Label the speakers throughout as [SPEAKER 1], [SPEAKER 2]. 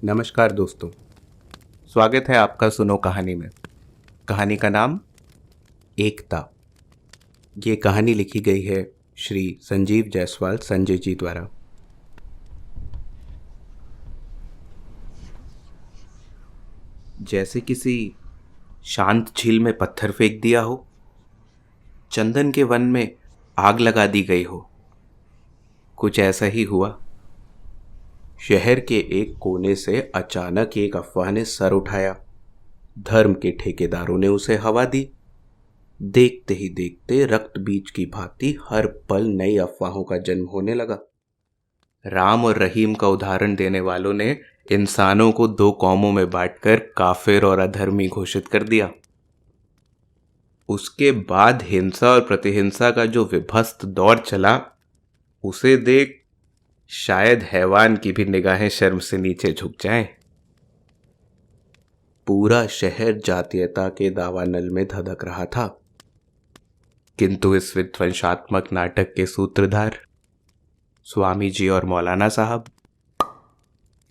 [SPEAKER 1] नमस्कार दोस्तों, स्वागत है आपका सुनो कहानी में। कहानी का नाम एकता। ये कहानी लिखी गई है श्री संजीव जायसवाल संजय जी द्वारा। जैसे किसी शांत झील में पत्थर फेंक दिया हो, चंदन के वन में आग लगा दी गई हो, कुछ ऐसा ही हुआ। शहर के एक कोने से अचानक एक अफवाह ने सर उठाया। धर्म के ठेकेदारों ने उसे हवा दी। देखते ही देखते रक्त बीज की भांति हर पल नई अफवाहों का जन्म होने लगा। राम और रहीम का उदाहरण देने वालों ने इंसानों को दो कौमों में बांटकर काफिर और अधर्मी घोषित कर दिया। उसके बाद हिंसा और प्रतिहिंसा का जो विभत्स दौर चला, उसे देख शायद हैवान की भी निगाहें शर्म से नीचे झुक जाएं। पूरा शहर जातीयता के दावानल में धधक रहा था, किंतु इस विध्वंसात्मक नाटक के सूत्रधार स्वामी जी और मौलाना साहब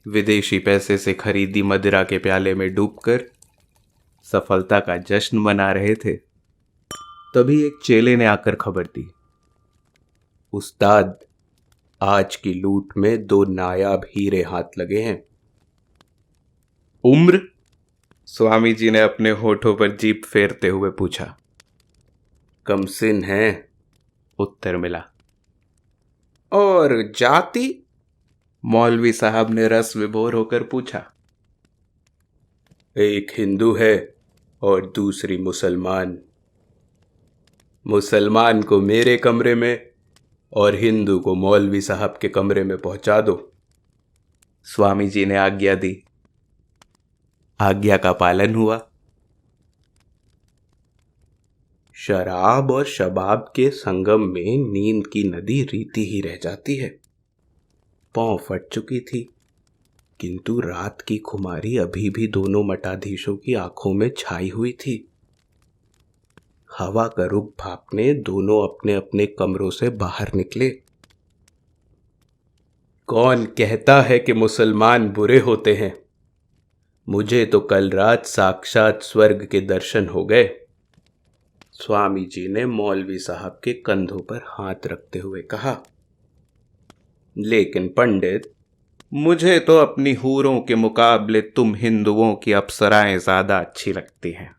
[SPEAKER 1] विदेशी पैसे से खरीदी मदिरा के प्याले में डूबकर सफलता का जश्न मना रहे थे। तभी एक चेले ने आकर खबर दी, उस्ताद, आज की लूट में 2 नायाब हीरे हाथ लगे हैं। उम्र? स्वामी जी ने अपने होठों पर जीभ फेरते हुए पूछा। कमसिन है, उत्तर मिला। और जाति? मौलवी साहब ने रस विभोर होकर पूछा। एक हिंदू है और दूसरी मुसलमान। मुसलमान को मेरे कमरे में और हिंदू को मौलवी साहब के कमरे में पहुंचा दो। स्वामी जी ने आज्ञा दी। आज्ञा का पालन हुआ। शराब और शबाब के संगम में नींद की नदी रीति ही रह जाती है। पांव फट चुकी थी, किंतु रात की खुमारी अभी भी दोनों मठाधीशों की आंखों में छाई हुई थी। हवा का रुख भांपने दोनों अपने अपने कमरों से बाहर निकले। कौन कहता है कि मुसलमान बुरे होते हैं? मुझे तो कल रात साक्षात स्वर्ग के दर्शन हो गए। स्वामी जी ने मौलवी साहब के कंधों पर हाथ रखते हुए कहा। लेकिन पंडित, मुझे तो अपनी हूरों के मुकाबले तुम हिंदुओं की अप्सराएं ज्यादा अच्छी लगती हैं।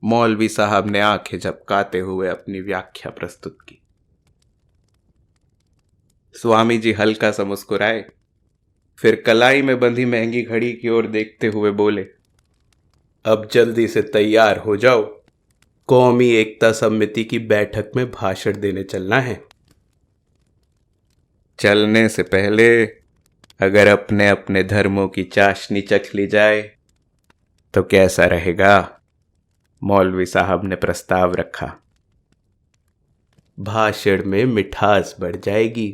[SPEAKER 1] मौलवी साहब ने आंखें झपकाते हुए अपनी व्याख्या प्रस्तुत की। स्वामी जी हल्का सा मुस्कुराए, फिर कलाई में बंधी महंगी घड़ी की ओर देखते हुए बोले, अब जल्दी से तैयार हो जाओ, कौमी एकता समिति की बैठक में भाषण देने चलना है। चलने से पहले अगर अपने अपने धर्मों की चाशनी चख ली जाए तो कैसा रहेगा? मौलवी साहब ने प्रस्ताव रखा। भाषण में मिठास बढ़ जाएगी।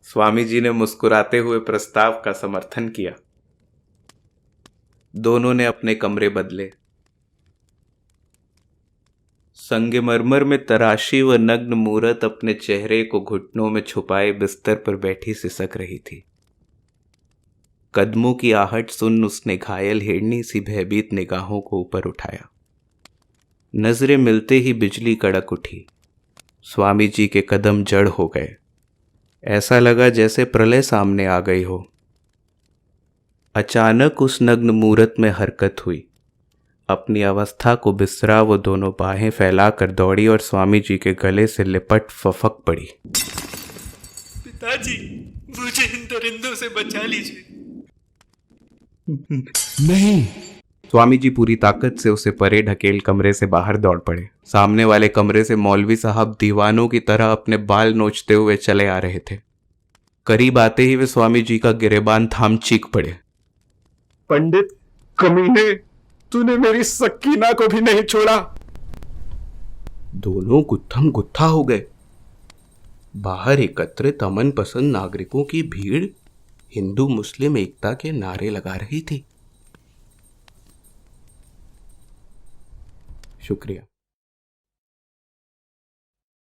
[SPEAKER 1] स्वामी जी ने मुस्कुराते हुए प्रस्ताव का समर्थन किया। दोनों ने अपने कमरे बदले। संगमरमर में तराशी व नग्न मूरत अपने चेहरे को घुटनों में छुपाए बिस्तर पर बैठी सिसक रही थी। कदमों की आहट सुन उसने घायल हिरनी सी भयभीत निगाहों को ऊपर उठाया। नजरें मिलते ही बिजली कड़क उठी। स्वामी जी के कदम जड़ हो गए। ऐसा लगा जैसे प्रलय सामने आ गई हो। अचानक उस नग्न मूरत में हरकत हुई। अपनी अवस्था को बिसरा वो दोनों बाहें फैलाकर दौड़ी और स्वामी जी के गले से लिपट फफक पड़ी।
[SPEAKER 2] पिताजी, मुझे इन दरिंदों से बचा लीजिए।
[SPEAKER 1] नहीं। स्वामी जी पूरी ताकत से उसे परे ढकेल कमरे से बाहर दौड़ पड़े। सामने वाले कमरे से मौलवी साहब दीवानों की तरह अपने बाल नोचते हुए चले आ रहे थे। करीब आते ही वे स्वामी जी का गिरेबान थाम चीख पड़े।
[SPEAKER 2] पंडित कमीने, तूने मेरी सकीना को भी नहीं छोड़ा।
[SPEAKER 1] दोनों गुत्थम गुत्था हो गए। बाहर एकत्रित अमन पसंद नागरिकों की भीड़ हिंदू मुस्लिम एकता के नारे लगा रही थी। शुक्रिया।